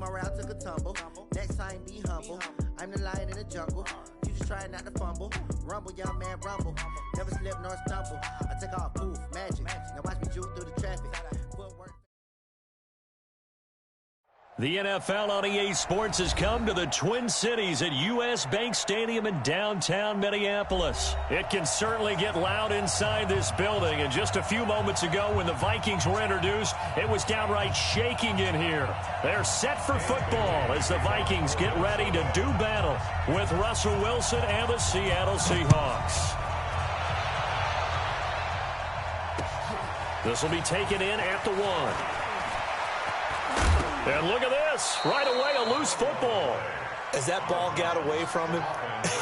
my route took a tumble. Next time, be humble. I'm the lion in the jungle. You just try not to fumble. Rumble, young man, rumble. Never slip nor stumble. I take off, poof, magic. Now watch me juke through the traffic. Footwork. The NFL on EA Sports has come to the Twin Cities at U.S. Bank Stadium in downtown Minneapolis. It can certainly get loud inside this building, and just a few moments ago when the Vikings were introduced, it was downright shaking in here. They're set for football as the Vikings get ready to do battle with Russell Wilson and the Seattle Seahawks. This will be taken in at the 1. And look at this. Right away, a loose football. As that ball got away from him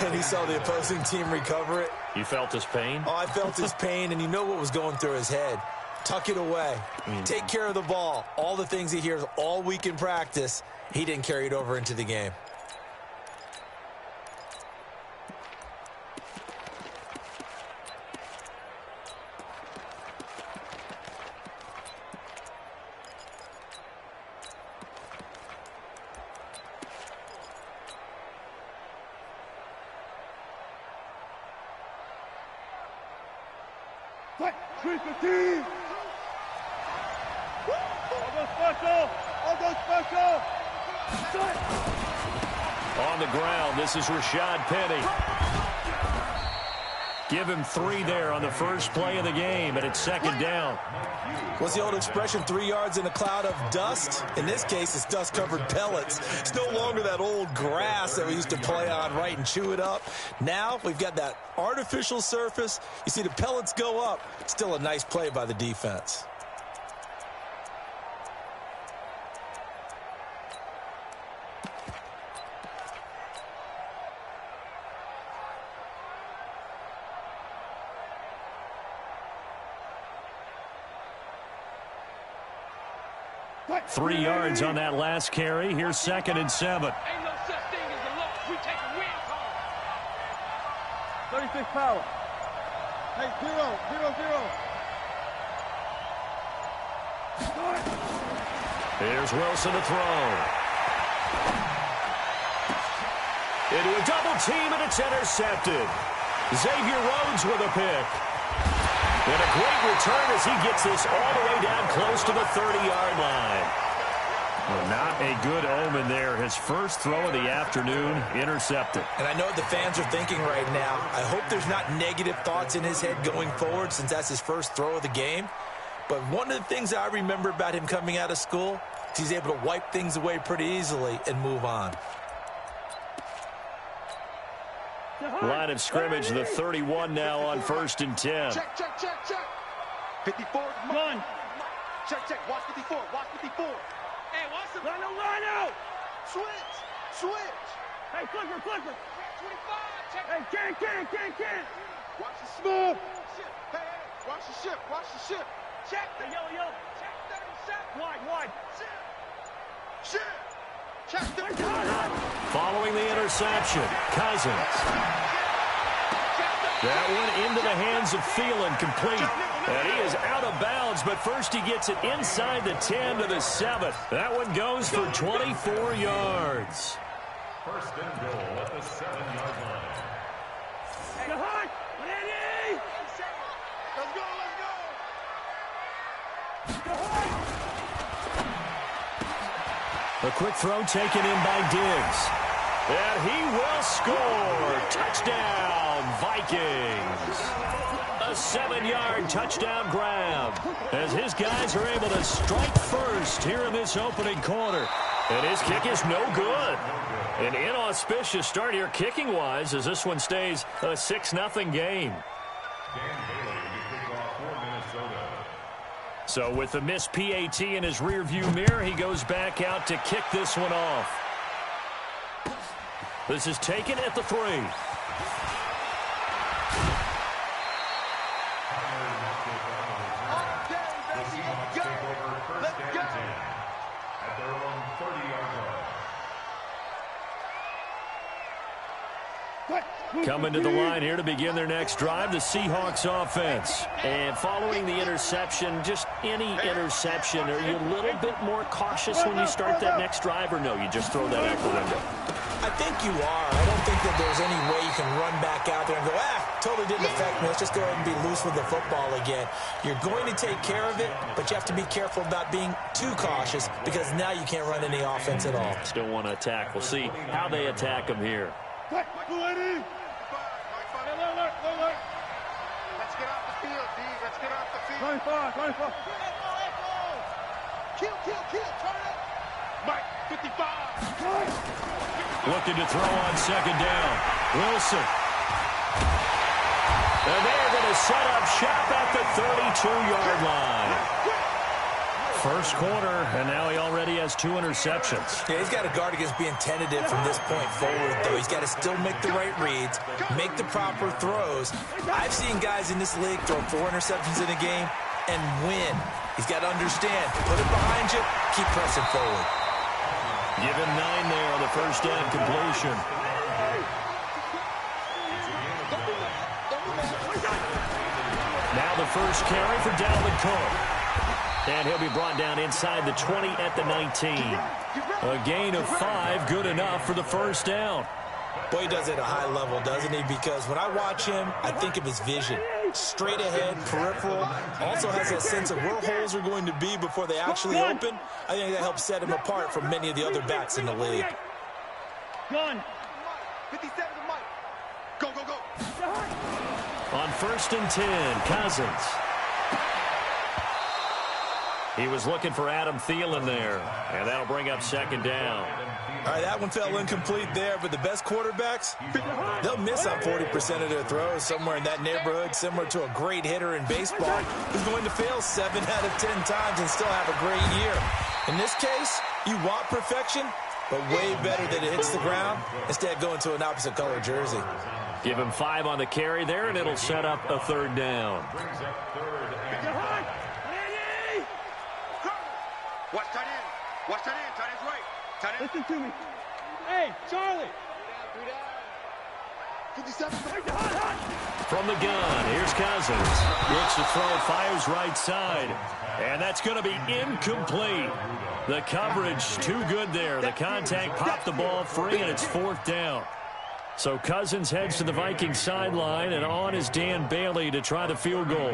and he saw the opposing team recover it. You felt his pain? Oh, I felt his pain, and you know what was going through his head. Tuck it away. Take care of the ball. All the things he hears all week in practice, he didn't carry it over into the game. On the ground, this is Rashad Penny. Give him 3 there on the first play of the game, and it's second down. What's the old expression, 3 yards in a cloud of dust? In this case, it's dust-covered pellets. It's no longer that old grass that we used to play on, right, and chew it up. Now we've got that artificial surface. You see the pellets go up. Still a nice play by the defense. Three yards on that last carry. Here's second and 7. Ain't no such thing as a loss. We take a win home. 36 power. Hey, 0, 0, 0. Here's Wilson to throw. Into a double team, and it's intercepted. Xavier Rhodes with a pick. And a great return as he gets this all the way down close to the 30-yard line. Well, not a good omen there. His first throw of the afternoon intercepted. And I know what the fans are thinking right now. I hope there's not negative thoughts in his head going forward since that's his first throw of the game. But one of the things I remember about him coming out of school is he's able to wipe things away pretty easily and move on. Line of scrimmage, the 31 now on 1st and 10. Check, check, check, check. 54. Run. Check, check. Watch 54. Watch 54. Hey, watch the line out. Switch. Switch. Hey, flipper. 25. Check. Hey, can't. Watch the smooth. Hey, watch the ship. Check the yo. Check 37. Wide. Ship. Check the Following the interception, Cousins. That one into the hands of Thielen, complete. And he is out of bounds, but first he gets it inside the 10 to the 7. That one goes for 24 yards. First and goal at the 7-yard line. A quick throw taken in by Diggs. And he will score. Touchdown, Vikings. A 7-yard touchdown grab as his guys are able to strike first here in this opening quarter. And his kick is no good. An inauspicious start here kicking-wise as this one stays a 6-0 game. So with the missed PAT in his rearview mirror, he goes back out to kick this one off. This is taken at the 3. Coming to the line here to begin their next drive, the Seahawks offense. And following the interception, just any interception, are you a little bit more cautious when you start that next drive, or no, you just throw that out the window? I think you are. I don't think that there's any way you can run back out there and go, totally didn't affect me. Let's just go ahead and be loose with the football again. You're going to take care of it, but you have to be careful about being too cautious because now you can't run any offense at all. Still want to attack. We'll see how they attack him here. Let's get off the field, D. Let's get off the field. 25. Kill. Turn it. Mike, 55. Looking to throw on second down. Wilson. And they're going to set up shop at the 32-yard line. First quarter, and now he already has 2 interceptions. Yeah, he's got to guard against being tentative from this point forward, though. He's got to still make the right reads, make the proper throws. I've seen guys in this league throw 4 interceptions in a game and win. He's got to understand, put it behind you, keep pressing forward. Give him 9 there on the first down completion. Now the first carry for Dalvin Cook. And he'll be brought down inside the 20 at the 19. A gain of 5, good enough for the first down. Boy, he does it at a high level, doesn't he? Because when I watch him, I think of his vision. Straight ahead, peripheral. Also has that sense of where holes are going to be before they actually open. I think that helps set him apart from many of the other backs in the league. Gun. 57 to Mike. Go. On first and 10, Cousins. He was looking for Adam Thielen there, and that'll bring up second down. All right, that one fell incomplete there, but the best quarterbacks, they'll miss on 40% of their throws, somewhere in that neighborhood, similar to a great hitter in baseball who's going to fail 7 out of 10 times and still have a great year. In this case, you want perfection, but way better that it hits the ground instead of going to an opposite color jersey. Give him 5 on the carry there, and it'll set up a third down. Watch tight end. Tight end's right. Tight end. Listen to me. Hey, Charlie. 57. From the gun, here's Cousins. Looks to throw, fires right side. And that's going to be incomplete. The coverage too good there. The contact popped the ball free, and it's fourth down. So Cousins heads to the Vikings sideline, and on is Dan Bailey to try the field goal.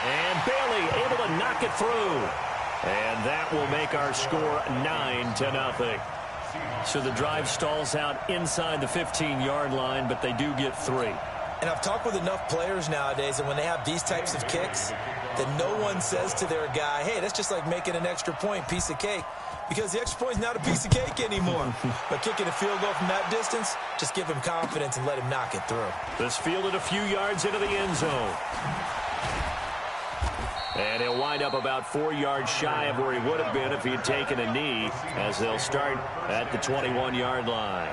And Bailey able to knock it through. And that will make our score 9-0. So the drive stalls out inside the 15-yard line, but they do get 3. And I've talked with enough players nowadays that when they have these types of kicks, that no one says to their guy, hey, that's just like making an extra point, piece of cake. Because the extra point is not a piece of cake anymore. But kicking a field goal from that distance, just give him confidence and let him knock it through. This fielded a few yards into the end zone. And he'll wind up about 4 yards shy of where he would have been if he had taken a knee, as they'll start at the 21-yard line.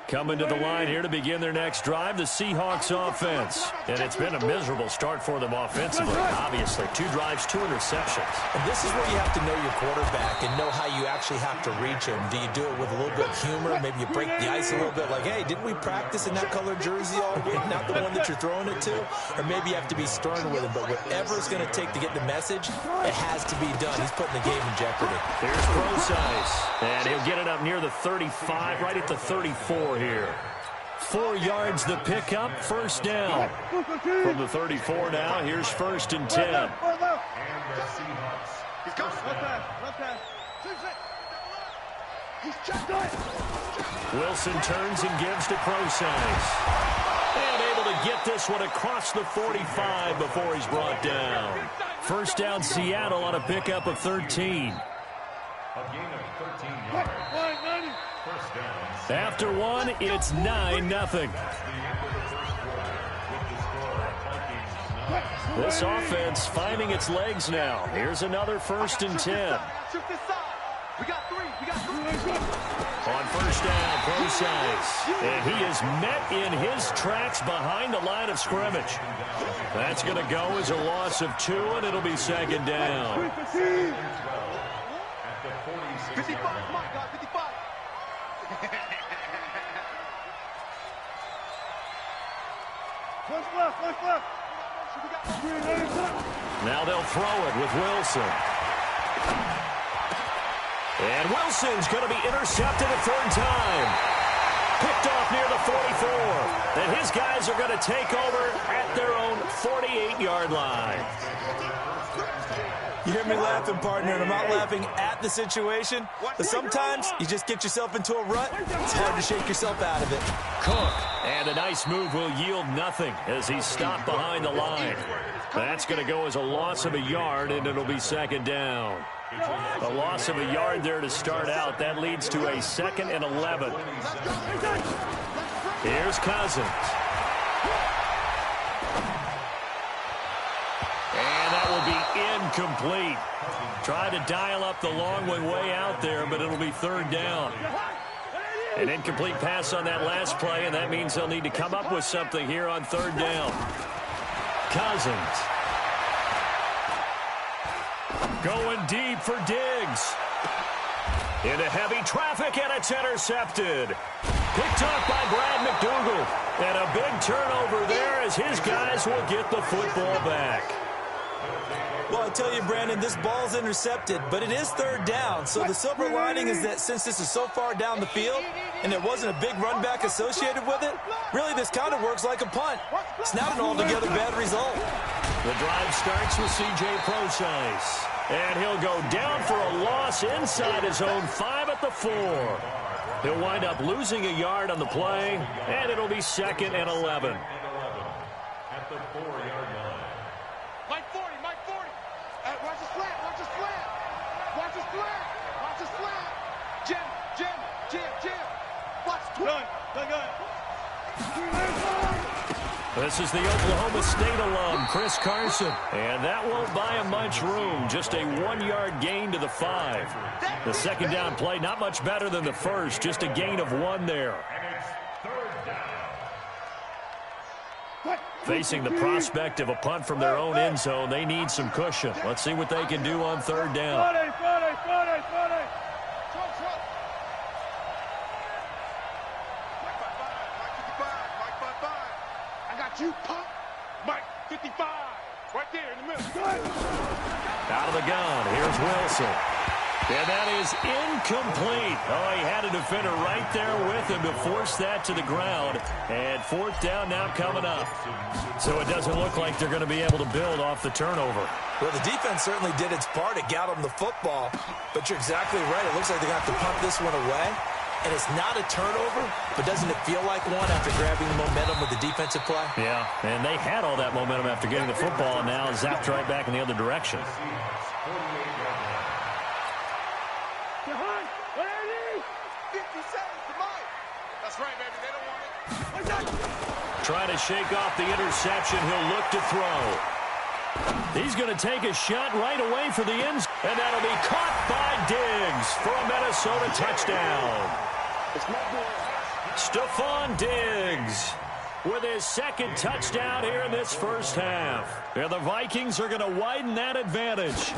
Coming to the line here to begin their next drive, the Seahawks offense. And it's been a miserable start for them offensively, obviously. 2 drives, 2 interceptions. And this is where you have to know your quarterback and know how you actually have to reach him. Do you do it with a little bit of humor? Maybe you break the ice a little bit, like, hey, didn't we practice in that color jersey all week? Not the one that you're throwing it to? Or maybe you have to be stern with him. But whatever it's going to take to get the message, it has to be done. He's putting the game in jeopardy. Here's Procise. And he'll get it up near the 35, right at the 34 here. 4 yards the pickup, first down. From the 34 now, here's first and 10. And the Seahawks. He's coming. Left pass. He's checked it. Wilson turns and gives to Procise. And able to get this one across the 45 before he's brought down. First down Seattle on a pickup of 13. A gain of 13 yards. First down. After 1, it's 9-0. This offense finding its legs now. Here's another first and 10. We got 3. On first first down, Procise. And he is met in his tracks behind the line of scrimmage. That's going to go as a loss of 2, and it'll be second down. 55, my God, 55. Push left. Now they'll throw it with Wilson. And Wilson's going to be intercepted a third time. Picked off near the 44. And his guys are going to take over at their own 48-yard line. You hear me laughing, partner, and I'm not laughing at the situation, but sometimes you just get yourself into a rut. It's hard to shake yourself out of it. Cook, and a nice move will yield nothing as he's stopped behind the line. That's going to go as a loss of a yard, and it'll be second down. A loss of a yard there to start out. That leads to a 2nd and 11. Here's Cousins. And that will be incomplete. Try to dial up the long way out there, but it'll be third down. An incomplete pass on that last play, and that means they'll need to come up with something here on third down. Cousins. Going deep for Diggs. Into heavy traffic, and it's intercepted. Picked off by Brad McDougal. And a big turnover there as his guys will get the football back. Well, I tell you, Brandon, this ball's intercepted, but it is third down. So the silver lining is that since this is so far down the field and there wasn't a big run back associated with it, really this kind of works like a punt. It's not an altogether bad result. The drive starts with C.J. Procise. And he'll go down for a loss inside his own 5 at the 4. He'll wind up losing a yard on the play, and it'll be 2nd and 11. At the 4-yard line. Mike 40. Watch the slant. Watch the slant. Jim. Watch the gun. This is the Oklahoma State alum, Chris Carson. And that won't buy him much room. Just a 1-yard gain to the 5. The second down play, not much better than the first. Just a gain of 1 there. And it's third down. Facing the prospect of a punt from their own end zone, they need some cushion. Let's see what they can do on third down. You pump, Mike 55, right there in the middle. Out of the gun, here's Wilson. And that is incomplete. Oh, he had a defender right there with him to force that to the ground. And fourth down now coming up. So it doesn't look like they're going to be able to build off the turnover. Well, the defense certainly did its part. It got them the football. But you're exactly right. It looks like they're going to have to punt this one away. And it's not a turnover, but doesn't it feel like one after grabbing the momentum with the defensive play? Yeah, and they had all that momentum after getting the football, and now zapped right back in the other direction. That's right, baby. They don't want it. Trying to shake off the interception. He'll look to throw. He's going to take a shot right away for the end, and that'll be caught by Diggs for a Minnesota touchdown. Stephon Diggs with his second touchdown here in this first half. And the Vikings are going to widen that advantage.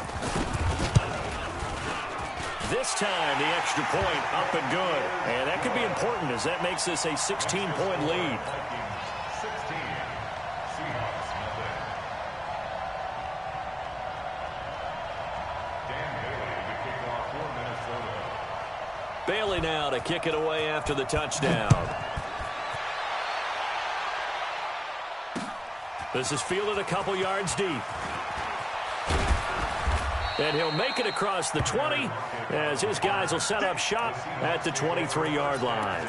This time, the extra point up and good. And that could be important as that makes this a 16-point lead. 16. Seahawks, nothing. Dan Bailey to kick off for Minnesota. Bailey now to kick it away after the touchdown. This is fielded a couple yards deep. And he'll make it across the 20 as his guys will set up shop at the 23-yard line.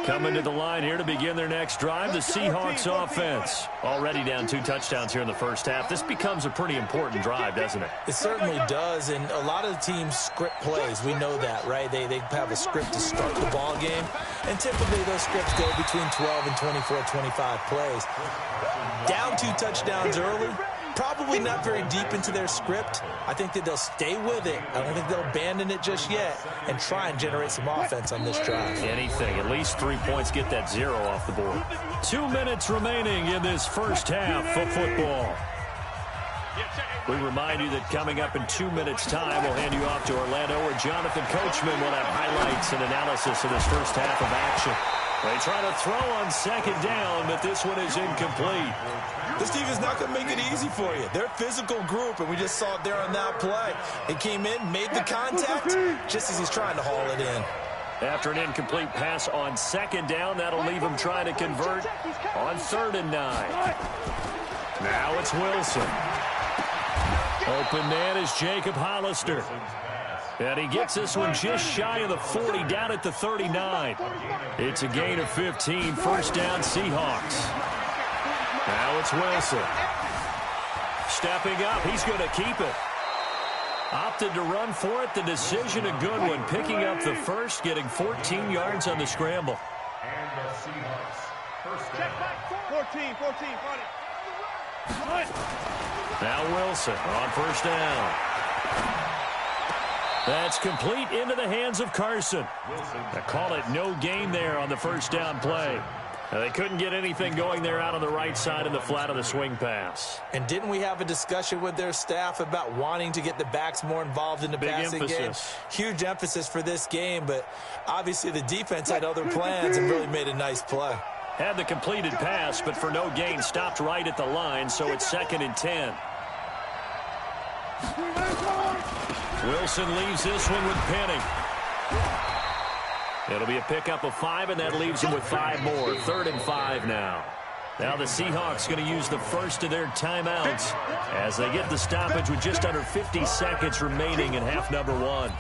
Coming to the line here to begin their next drive, the Seahawks offense. Already down 2 touchdowns here in the first half. This becomes a pretty important drive, doesn't it? It certainly does, and a lot of the teams script plays. We know that, right? They have a script to start the ball game, and typically those scripts go between 12 and 24, 25 plays. Down 2 touchdowns early, Probably not very deep into their script. I think that they'll stay with it. I don't think they'll abandon it just yet and try and generate some offense on this drive. Anything. At least 3 points, get that 0 off the board. 2 minutes remaining in this first half of football. We remind you that coming up in 2 minutes' time, we'll hand you off to Orlando, where Jonathan Coachman will have highlights and analysis of this first half of action. They try to throw on second down, but this one is incomplete. This team is not going to make it easy for you. They're a physical group, and we just saw it there on that play. It came in, made the contact, just as he's trying to haul it in. After an incomplete pass on second down, that'll leave him trying to convert on 3rd and 9. Now it's Wilson. Open man is Jacob Hollister. And he gets this one just shy of the 40, down at the 39. It's a gain of 15, first down Seahawks. Now it's Wilson. Stepping up, he's going to keep it. Opted to run for it. The decision a good one. Picking up the first, getting 14 yards on the scramble. And the Seahawks. First down. 14, Now Wilson on first down. That's complete into the hands of Carson. I call it no gain there on the first down play. They couldn't get anything going there out on the right side of the flat of the swing pass. And didn't we have a discussion with their staff about wanting to get the backs more involved in the passing game? Huge emphasis for this game, but obviously the defense had other plans and really made a nice play. Had the completed pass, but for no gain, stopped right at the line, so it's 2nd and 10. Wilson leaves this one with Penning. It'll be a pickup of 5, and that leaves him with 5 more. 3rd and 5 now. Now the Seahawks going to use the first of their timeouts as they get the stoppage with just under 50 seconds remaining in half number 1.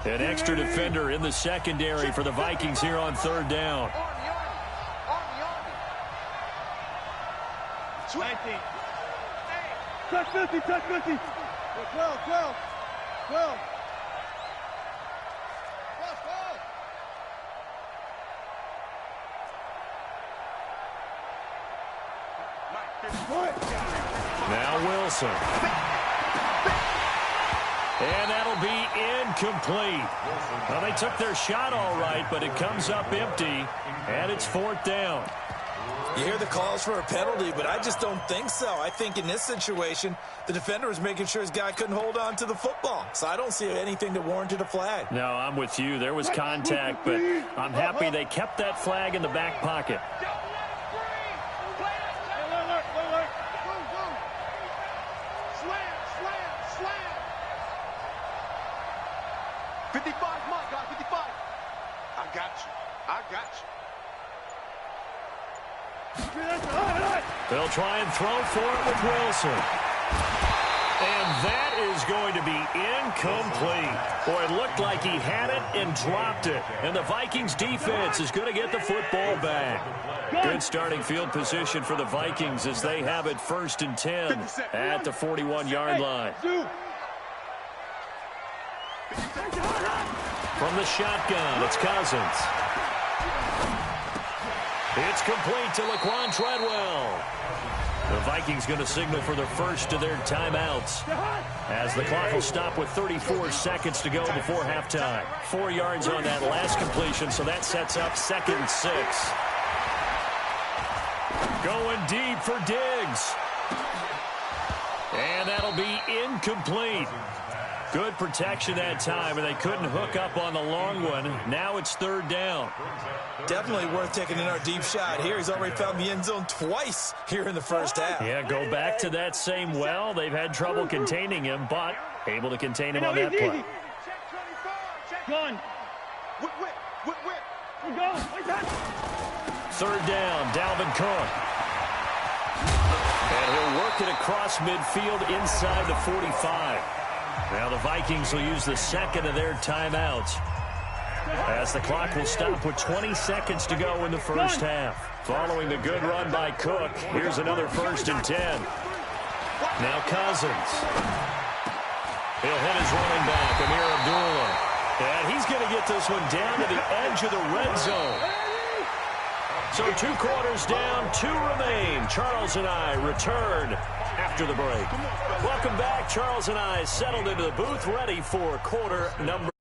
An extra defender in the secondary for the Vikings here on 3rd down. 19. Touch 50, touch 50. 12. Now Wilson. And that'll be incomplete. Well, they took their shot all right, but it comes up empty, and it's 4th down. You hear the calls for a penalty, but I just don't think so. I think in this situation, the defender was making sure his guy couldn't hold on to the football. So I don't see anything that warranted a flag. No, I'm with you. There was contact, but I'm happy they kept that flag in the back pocket. Slam. 55, come on, guys, 55. I got you. They'll try and throw for it with Wilson. And that is going to be incomplete. Boy, it looked like he had it and dropped it. And the Vikings defense is going to get the football back. Good starting field position for the Vikings as they have it 1st and 10 at the 41-yard line. From the shotgun, it's Cousins. It's complete to Laquan Treadwell. The Vikings going to signal for the first of their timeouts as the clock will stop with 34 seconds to go before halftime. 4 yards on that last completion, so that sets up 2nd and 6. Going deep for Diggs. And that'll be incomplete. Good protection that time, and they couldn't hook up on the long one. Now it's 3rd down. Definitely worth taking in our deep shot here. He's already found the end zone twice here in the first half. Yeah, go back to that same well. They've had trouble containing him, but able to contain him on that play. Gun. Whip. We're going. 3rd down, Dalvin Cook. And he'll work it across midfield inside the 45. Now the Vikings will use the second of their timeouts as the clock will stop with 20 seconds to go in the first half. Following the good run by Cook, here's another 1st and 10. Now Cousins. He'll hit his running back, Amir Abdullah. And he's going to get this one down to the edge of the red zone. So 2 quarters down, 2 remain. Charles and I return after the break. Welcome back. Charles and I settled into the booth, ready for quarter number